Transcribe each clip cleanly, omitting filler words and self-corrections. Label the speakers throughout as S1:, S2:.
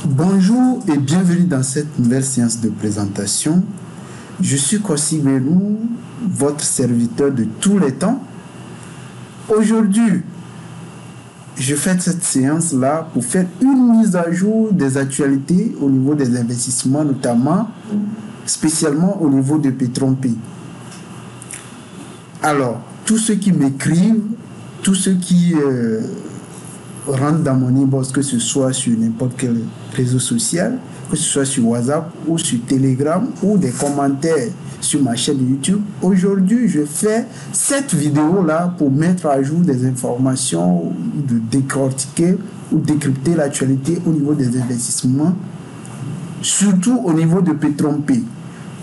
S1: Bonjour et bienvenue dans cette nouvelle séance de présentation. Je suis Kossi Belou, votre serviteur de tous les temps. Aujourd'hui, je fais cette séance-là pour faire une mise à jour des actualités au niveau des investissements, notamment, spécialement au niveau de Petron-P. Alors, tous ceux qui m'écrivent, tous ceux qui rentrent dans mon inbox, que ce soit sur n'importe quel réseau social, que ce soit sur WhatsApp ou sur Telegram ou des commentaires sur ma chaîne YouTube. Aujourd'hui, je fais cette vidéo-là pour mettre à jour des informations, de décortiquer ou décrypter l'actualité au niveau des investissements, surtout au niveau de Petron-P.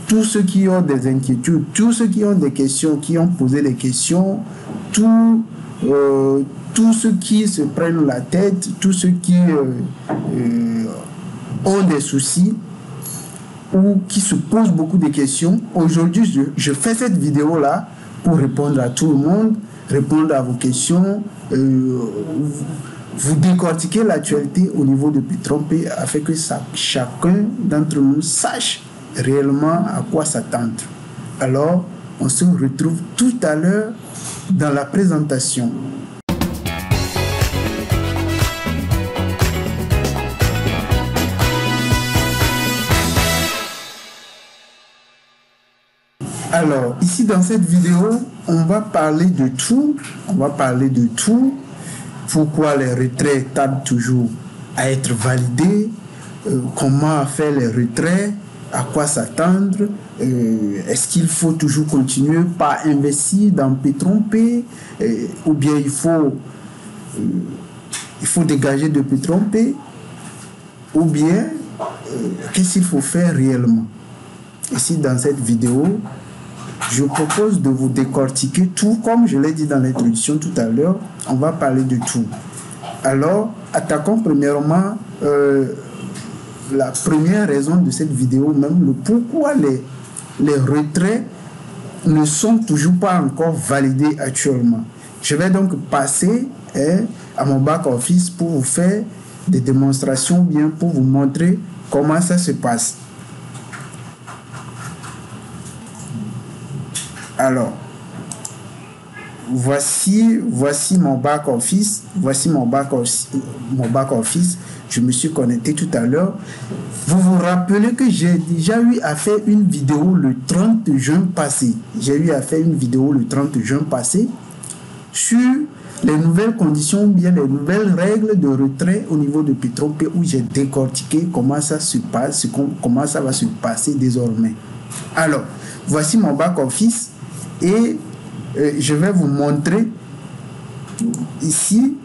S1: Tous ceux qui ont des inquiétudes, tous ceux qui ont des questions, qui ont posé des questions, tous ceux qui se prennent la tête, tous ceux qui ont des soucis ou qui se posent beaucoup de questions. Aujourd'hui, je fais cette vidéo-là pour répondre à tout le monde, répondre à vos questions, vous décortiquer l'actualité au niveau de Petron-P afin que chacun d'entre nous sache réellement à quoi s'attendre. Alors, on se retrouve tout à l'heure dans la présentation. Alors, ici dans cette vidéo, on va parler de tout. On va parler de tout. Pourquoi les retraits tardent toujours à être validés, comment faire les retraits, à quoi s'attendre, est-ce qu'il faut toujours continuer par investir dans Petron-P, ou bien il faut dégager de Petron-P, ou bien qu'est-ce qu'il faut faire réellement. Ici dans cette vidéo, je propose de vous décortiquer tout, comme je l'ai dit dans l'introduction tout à l'heure, on va parler de tout. Alors, attaquons premièrement la première raison de cette vidéo, même le pourquoi les retraits ne sont toujours pas encore validés actuellement. Je vais donc passer à mon back-office pour vous faire des démonstrations, bien pour vous montrer comment ça se passe. Alors, voici mon back-office. Voici mon back-office. Je me suis connecté tout à l'heure. Vous vous rappelez que j'ai déjà eu à faire une vidéo le 30 juin passé. J'ai eu à faire une vidéo le 30 juin passé sur les nouvelles conditions, bien les nouvelles règles de retrait au niveau de Petron-P, où j'ai décortiqué comment ça se passe, comment ça va se passer désormais. Alors, voici mon back-office. Et je vais vous montrer ici,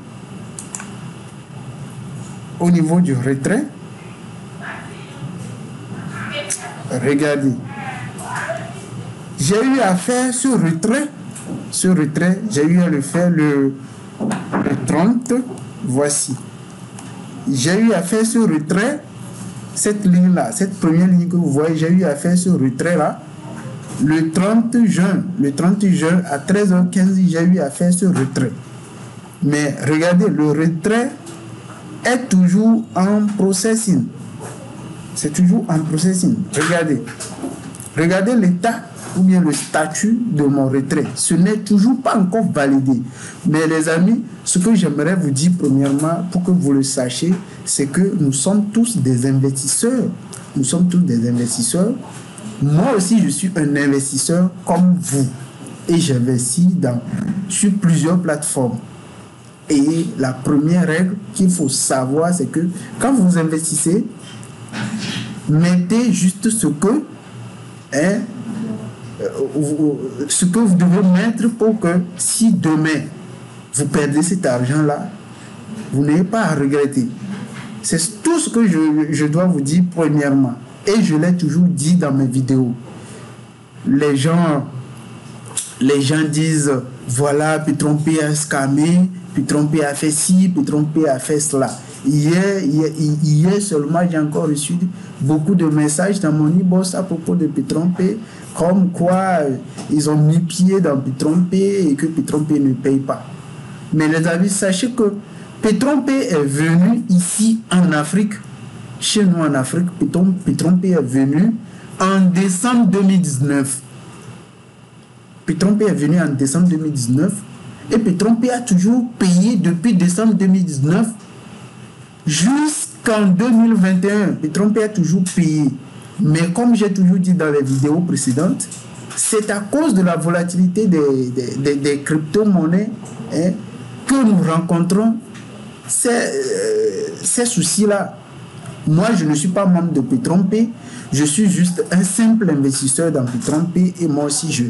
S1: au niveau du retrait. Regardez. J'ai eu à faire ce retrait. J'ai eu à le faire le 30. Voici. J'ai eu à faire ce retrait. Cette ligne-là, cette première ligne que vous voyez, j'ai eu à faire ce retrait-là. Le 30 juin à 13h15, j'ai eu à faire ce retrait. Mais regardez, le retrait est toujours en processing. C'est toujours en processing. Regardez l'état ou bien le statut de mon retrait. Ce n'est toujours pas encore validé. Mais les amis, ce que j'aimerais vous dire premièrement, pour que vous le sachiez, c'est que nous sommes tous des investisseurs. Nous sommes tous des investisseurs. Moi aussi, je suis un investisseur comme vous et j'investis sur plusieurs plateformes. Et la première règle qu'il faut savoir, c'est que quand vous investissez, mettez juste ce que vous devez mettre pour que si demain vous perdez cet argent-là, vous n'ayez pas à regretter. C'est tout ce que je dois vous dire premièrement. Et je l'ai toujours dit dans mes vidéos. Les gens disent, voilà, Petron-P a scamé, Petron-P a fait ci, Petron-P a fait cela. Hier seulement, j'ai encore reçu beaucoup de messages dans mon inbox à propos de Petron-P, comme quoi ils ont mis pied dans Petron-P et que Petron-P ne paye pas. Mais les amis, sachez que Petron-P est venu ici en Afrique chez nous en Afrique, Petron-P est venu en décembre 2019. Petron-P est venu en décembre 2019 et Petron-P a toujours payé depuis décembre 2019 jusqu'en 2021. Petron-P a toujours payé. Mais comme j'ai toujours dit dans les vidéos précédentes, c'est à cause de la volatilité des crypto-monnaies que nous rencontrons ces soucis-là. Moi, je ne suis pas membre de Petron-P, je suis juste un simple investisseur dans Petron-P et moi aussi, je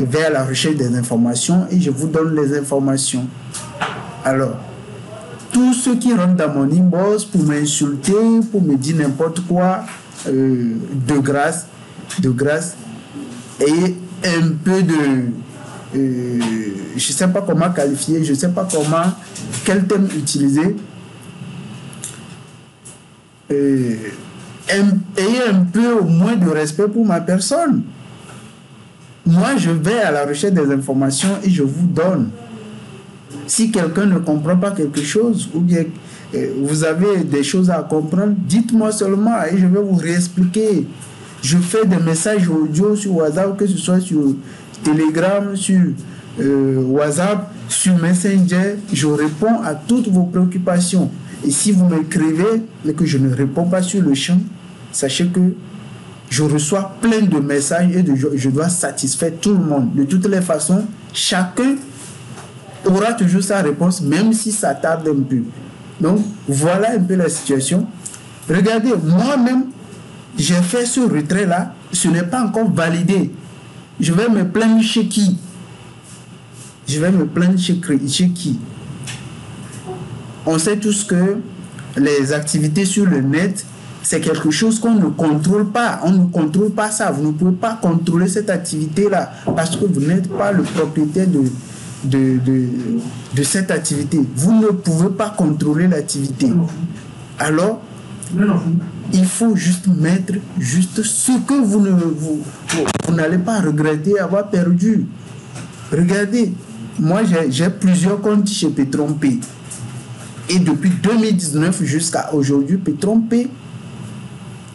S1: vais à la recherche des informations et je vous donne les informations. Alors, tous ceux qui rentrent dans mon inbox pour m'insulter, pour me dire n'importe quoi, de grâce, et un peu de... je ne sais pas comment qualifier, je ne sais pas quel thème utiliser. Ayez un peu au moins de respect pour ma personne. Moi, je vais à la recherche des informations et je vous donne. Si quelqu'un ne comprend pas quelque chose, ou bien vous avez des choses à comprendre, dites-moi seulement et je vais vous réexpliquer. Je fais des messages audio sur WhatsApp, que ce soit sur Telegram, sur WhatsApp, sur Messenger. Je réponds à toutes vos préoccupations. Et si vous m'écrivez et que je ne réponds pas sur le champ, sachez que je reçois plein de messages et je dois satisfaire tout le monde. De toutes les façons, chacun aura toujours sa réponse, même si ça tarde un peu. Donc, voilà un peu la situation. Regardez, moi-même, j'ai fait ce retrait-là. Ce n'est pas encore validé. Je vais me plaindre chez qui? Je vais me plaindre chez qui? On sait tous que les activités sur le net, c'est quelque chose qu'on ne contrôle pas. On ne contrôle pas ça. Vous ne pouvez pas contrôler cette activité-là parce que vous n'êtes pas le propriétaire de cette activité. Vous ne pouvez pas contrôler l'activité. Alors, il faut juste mettre juste ce que vous n'allez pas regretter avoir perdu. Regardez, moi j'ai plusieurs comptes chez Petron-P. Et depuis 2019 jusqu'à aujourd'hui, Petron-P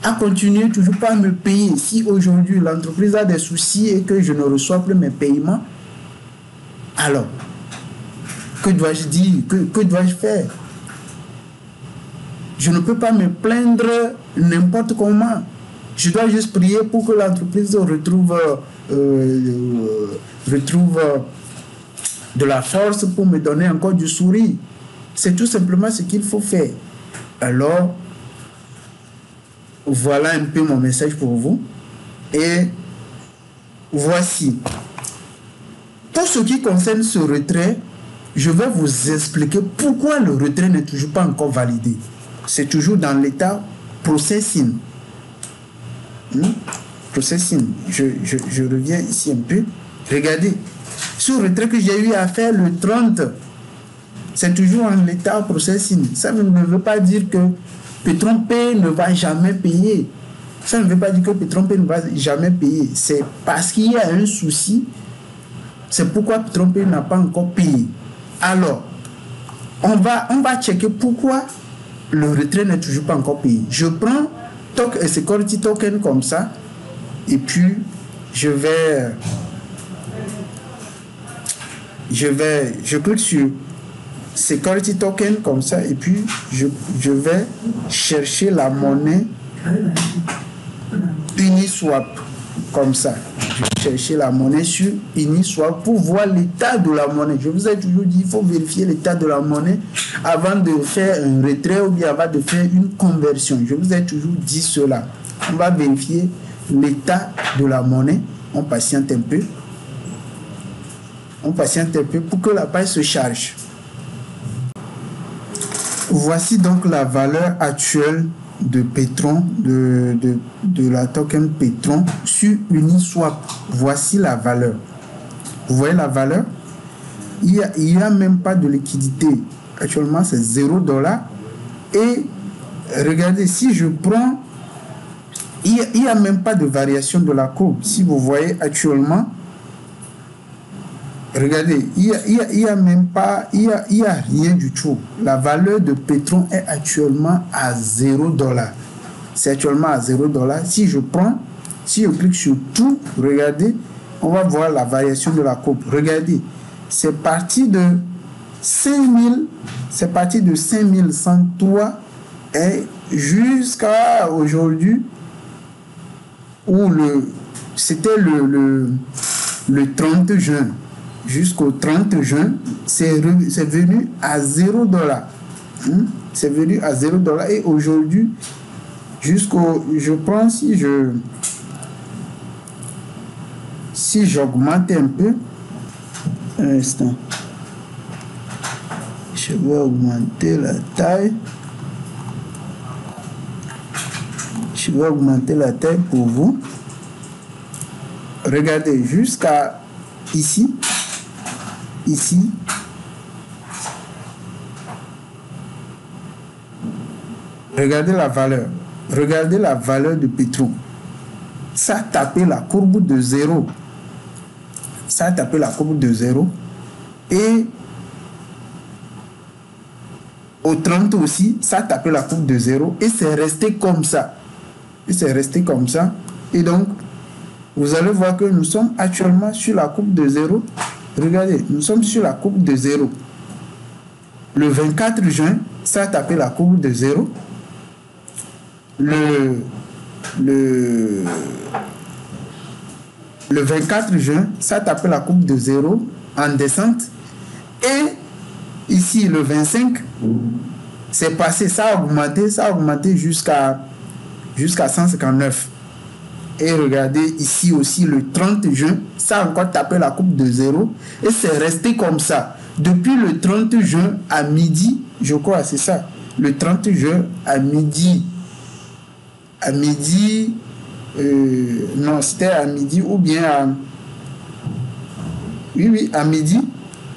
S1: a continué toujours pas à me payer. Si aujourd'hui l'entreprise a des soucis et que je ne reçois plus mes paiements, alors, que dois-je dire? Que dois-je faire? Je ne peux pas me plaindre n'importe comment. Je dois juste prier pour que l'entreprise retrouve de la force pour me donner encore du sourire. C'est tout simplement ce qu'il faut faire. Alors, voilà un peu mon message pour vous. Et voici. Pour ce qui concerne ce retrait, je vais vous expliquer pourquoi le retrait n'est toujours pas encore validé. C'est toujours dans l'état processing. Processing. Je reviens ici un peu. Regardez. Ce retrait que j'ai eu à faire le 30, c'est toujours en l'état processing. Ça ne veut pas dire que Petron-P ne va jamais payer. Ça ne veut pas dire que Petron-P ne va jamais payer. C'est parce qu'il y a un souci. C'est pourquoi Petron-P n'a pas encore payé. Alors, on va checker pourquoi le retrait n'est toujours pas encore payé. Je prends Security Token comme ça. Et puis, je clique sur Security Token comme ça. Et puis, je vais chercher la monnaie Uniswap comme ça. Je vais chercher la monnaie sur Uniswap pour voir l'état de la monnaie. Je vous ai toujours dit, il faut vérifier l'état de la monnaie avant de faire un retrait ou bien avant de faire une conversion. Je vous ai toujours dit cela. On va vérifier l'état de la monnaie. On patiente un peu. On patiente un peu pour que la page se charge. Voici donc la valeur actuelle de Petron, de la token Petron sur Uniswap. Voici la valeur. Vous voyez la valeur? Il n'y a même pas de liquidité. Actuellement, c'est $0. Et regardez, si je prends, il n'y a même pas de variation de la courbe. Si vous voyez actuellement, regardez, il y a même pas, il y a rien du tout. La valeur de Petron est actuellement à $0. c'est actuellement à $0. Si je prends, si je clique sur tout, regardez, on va voir la variation de la courbe. Regardez, c'est parti de 5000, c'est parti de 5103 et jusqu'à aujourd'hui où c'était le 30 juin. Jusqu'au 30 juin, c'est venu à $0. C'est venu à $0 et aujourd'hui, je prends si j'augmente un peu, un instant, je vais augmenter la taille. Je vais augmenter la taille pour vous. Regardez jusqu'à ici. Ici. Regardez la valeur. Regardez la valeur de pétrole. Ça a tapé la courbe de 0. Ça a tapé la courbe de 0. Et au 30 aussi, ça a tapé la courbe de 0. Et c'est resté comme ça. Et c'est resté comme ça. Et donc, vous allez voir que nous sommes actuellement sur la courbe de 0. Regardez, nous sommes sur la courbe de 0. Le 24 juin, ça a tapé la courbe de 0. Le 24 juin, ça a tapé la courbe de 0 en descente. Et ici, le 25, c'est passé, ça a augmenté jusqu'à 159. Et regardez ici aussi, le 30 juin, ça a encore tapé la courbe de 0. Et c'est resté comme ça. Depuis le 30 juin à midi, je crois, c'est ça. Le 30 juin à midi. Non, c'était à midi ou bien à... Oui, à midi.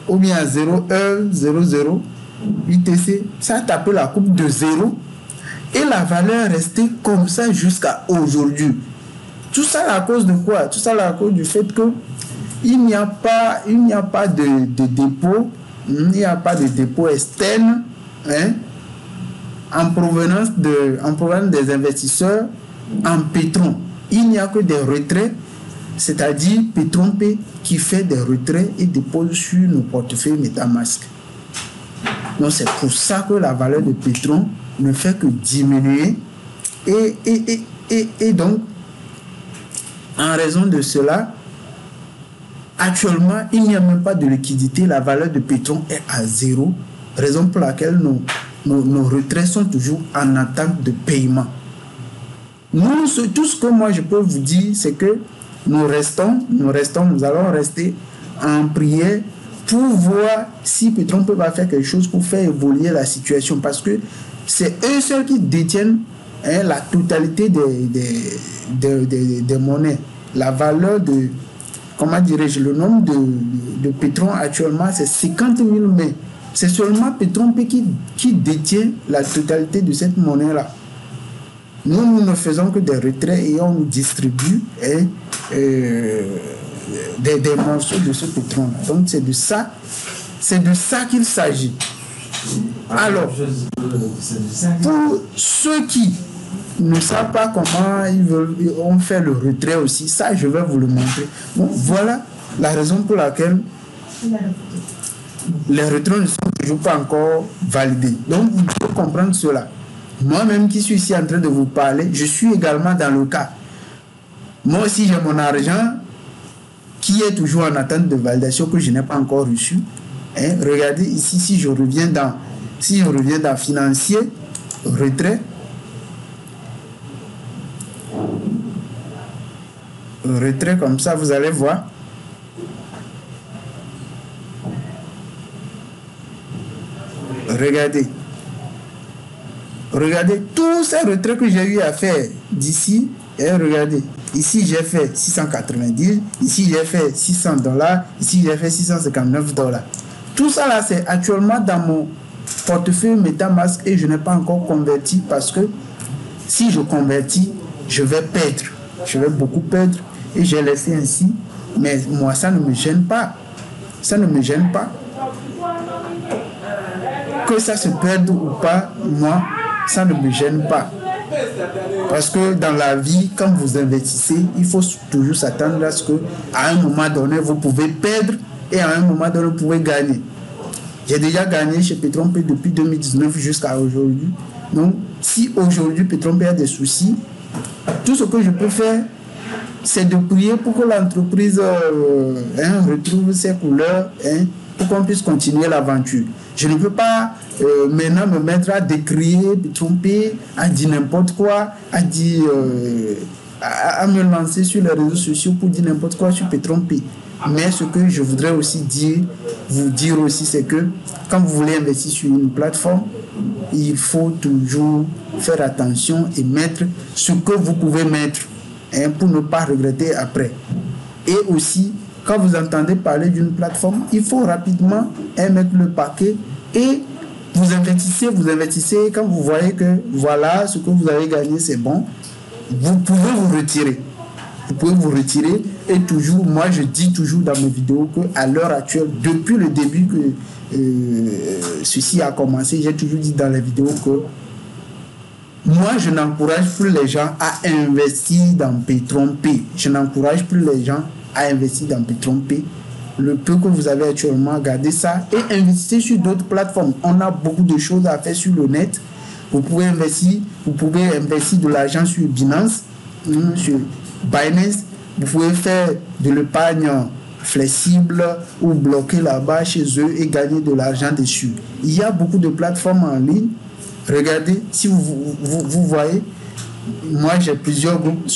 S1: Ou bien à 0h00 UTC. Ça a tapé la courbe de 0. Et la valeur est restée comme ça jusqu'à aujourd'hui. Tout ça à cause de quoi? Tout ça à cause du fait que il n'y a pas de dépôt, il n'y a pas de dépôt externe, hein, en provenance des investisseurs en Petron. Il n'y a que des retraits, c'est-à-dire Petron P qui fait des retraits et dépose sur nos portefeuilles MetaMask. Donc c'est pour ça que la valeur de Petron ne fait que diminuer et donc en raison de cela, actuellement, il n'y a même pas de liquidité. La valeur de Petron est à 0. Raison pour laquelle nos retraits sont toujours en attente de paiement. Tout ce que moi je peux vous dire, c'est que nous allons rester en prière pour voir si Petron peut pas faire quelque chose pour faire évoluer la situation. Parce que c'est eux seuls qui détiennent la totalité des monnaies. La valeur de, comment dirais-je, le nombre de Petron actuellement, c'est 50 000 mais c'est seulement Petron P qui détient la totalité de cette monnaie-là. Nous ne faisons que des retraits et on nous distribue des morceaux de ce Petron-là. Donc c'est de ça qu'il s'agit. Alors, pour ceux qui ne savent pas comment on fait le retrait aussi, ça je vais vous le montrer. Bon, voilà la raison pour laquelle les retraits ne sont toujours pas encore validés. Donc vous devez comprendre cela. Moi-même qui suis ici en train de vous parler, je suis également dans le cas. Moi aussi j'ai mon argent qui est toujours en attente de validation que je n'ai pas encore reçu. Hein? Regardez ici, si je reviens dans financier, retrait, comme ça, vous allez voir. Regardez tous ces retraits que j'ai eu à faire d'ici. Et regardez, ici j'ai fait 690, ici j'ai fait $600, ici j'ai fait $659. Tout ça là, c'est actuellement dans mon portefeuille MetaMask et je n'ai pas encore converti parce que si je convertis, je vais perdre. Je vais beaucoup perdre et j'ai laissé ainsi. Mais moi, ça ne me gêne pas. Ça ne me gêne pas. Que ça se perde ou pas, moi, ça ne me gêne pas. Parce que dans la vie, quand vous investissez, il faut toujours s'attendre à ce qu'à un moment donné, vous pouvez perdre et à un moment donné, vous pouvez gagner. J'ai déjà gagné chez Petron-P depuis 2019 jusqu'à aujourd'hui. Donc, si aujourd'hui Petron-P a des soucis, tout ce que je peux faire, c'est de prier pour que l'entreprise retrouve ses couleurs, pour qu'on puisse continuer l'aventure. Je ne peux pas maintenant me mettre à décrier, Petron-P, à dire n'importe quoi, à dire, à me lancer sur les réseaux sociaux pour dire n'importe quoi sur Petron-P. Mais ce que je voudrais aussi vous dire aussi, c'est que quand vous voulez investir sur une plateforme, il faut toujours faire attention et mettre ce que vous pouvez mettre pour ne pas regretter après. Et aussi, quand vous entendez parler d'une plateforme, il faut rapidement mettre le paquet et vous investissez. Quand vous voyez que voilà, ce que vous avez gagné, c'est bon, vous pouvez vous retirer. Vous pouvez vous retirer et toujours, moi je dis toujours dans mes vidéos qu'à l'heure actuelle, depuis le début que ceci a commencé, j'ai toujours dit dans les vidéos que moi je n'encourage plus les gens à investir dans Petron-P. Je n'encourage plus les gens à investir dans Petron-P. Le peu que vous avez actuellement, gardez ça et investissez sur d'autres plateformes. On a beaucoup de choses à faire sur le net. Vous pouvez investir de l'argent sur Binance, sur Binance, vous pouvez faire de l'épargne flexible ou bloquer là-bas chez eux et gagner de l'argent dessus. Il y a beaucoup de plateformes en ligne. Regardez, si vous voyez, moi j'ai plusieurs groupes.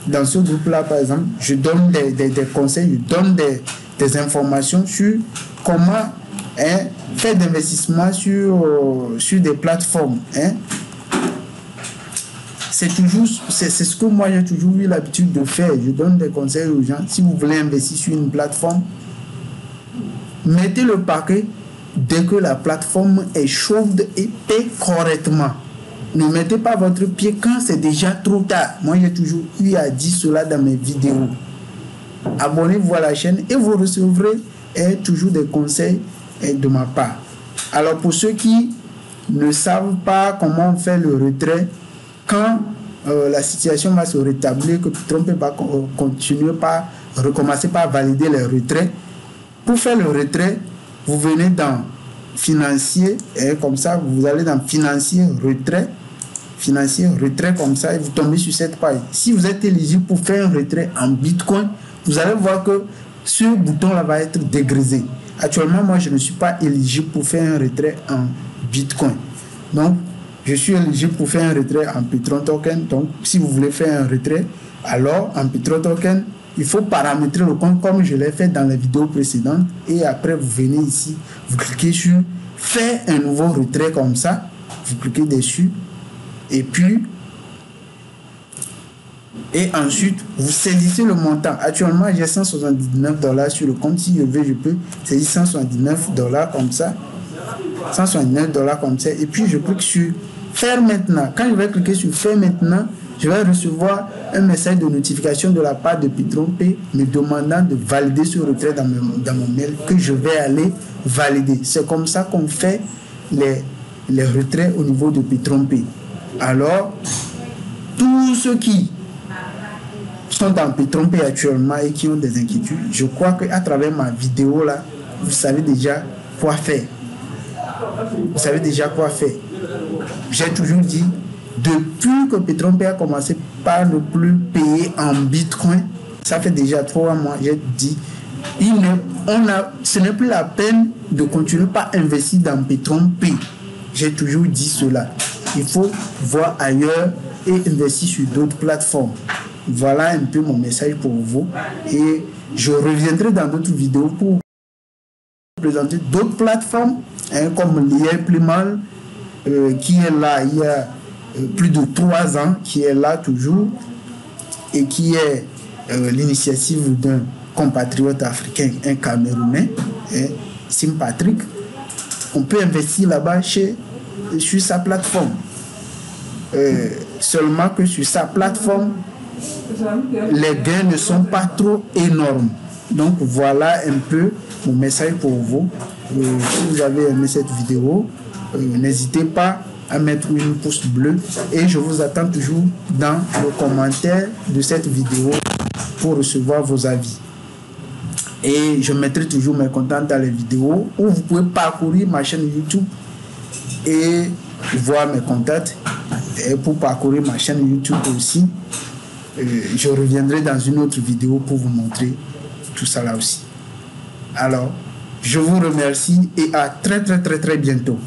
S1: Dans ce groupe-là, par exemple, je donne des conseils, je donne des informations sur comment faire d'investissement sur des plateformes. C'est ce que moi j'ai toujours eu l'habitude de faire. Je donne des conseils aux gens. Si vous voulez investir sur une plateforme, mettez le paquet dès que la plateforme est chaude et paie correctement. Ne mettez pas votre pied quand c'est déjà trop tard. Moi j'ai toujours eu à dire cela dans mes vidéos. Abonnez-vous à la chaîne et vous recevrez toujours des conseils de ma part. Alors pour ceux qui ne savent pas comment on fait le retrait, quand la situation va se rétablir, que Petron-P va recommencer par valider les retraits, pour faire le retrait, vous venez dans financier, et comme ça, vous allez dans financier, retrait, comme ça, et vous tombez sur cette page. Si vous êtes éligible pour faire un retrait en Bitcoin, vous allez voir que ce bouton-là va être dégrisé. Actuellement, moi, je ne suis pas éligible pour faire un retrait en Bitcoin. Donc, je suis éligible pour faire un retrait en Petron Token. Donc, si vous voulez faire un retrait, alors en Petron Token, il faut paramétrer le compte comme je l'ai fait dans les vidéos précédentes. Et après, vous venez ici, vous cliquez sur faire un nouveau retrait comme ça. Vous cliquez dessus. Et puis, et ensuite, vous saisissez le montant. Actuellement, j'ai $179 sur le compte. Si je veux, je peux saisir $179 comme ça. $169 comme ça. Et puis, je clique sur faire maintenant. Quand je vais cliquer sur faire maintenant, je vais recevoir un message de notification de la part de Petron-P me demandant de valider ce retrait dans mon mail que je vais aller valider. C'est comme ça qu'on fait les retraits au niveau de Petron-P. Alors, tous ceux qui sont dans Petron-P actuellement et qui ont des inquiétudes, je crois qu'à travers ma vidéo là, vous savez déjà quoi faire. Vous savez déjà quoi faire. J'ai toujours dit, depuis que Petron-P a commencé par ne plus payer en Bitcoin, ça fait déjà 3 mois, j'ai dit, ce n'est plus la peine de continuer par investir dans Petron-P. J'ai toujours dit cela. Il faut voir ailleurs et investir sur d'autres plateformes. Voilà un peu mon message pour vous. Et je reviendrai dans d'autres vidéos pour vous présenter d'autres plateformes comme l'IA qui est là il y a plus de 3 ans, qui est là toujours et qui est l'initiative d'un compatriote africain, un Camerounais, Sim Patrick. On peut investir là-bas sur sa plateforme. Seulement que sur sa plateforme, les gains ne sont pas trop énormes. Donc voilà un peu mon message pour vous. Si vous avez aimé cette vidéo, n'hésitez pas à mettre une pouce bleu et je vous attends toujours dans le commentaire de cette vidéo pour recevoir vos avis. Et je mettrai toujours mes contacts dans les vidéos où vous pouvez parcourir ma chaîne YouTube et voir mes contacts. Et pour parcourir ma chaîne YouTube aussi, je reviendrai dans une autre vidéo pour vous montrer tout ça là aussi. Alors, je vous remercie et à très bientôt.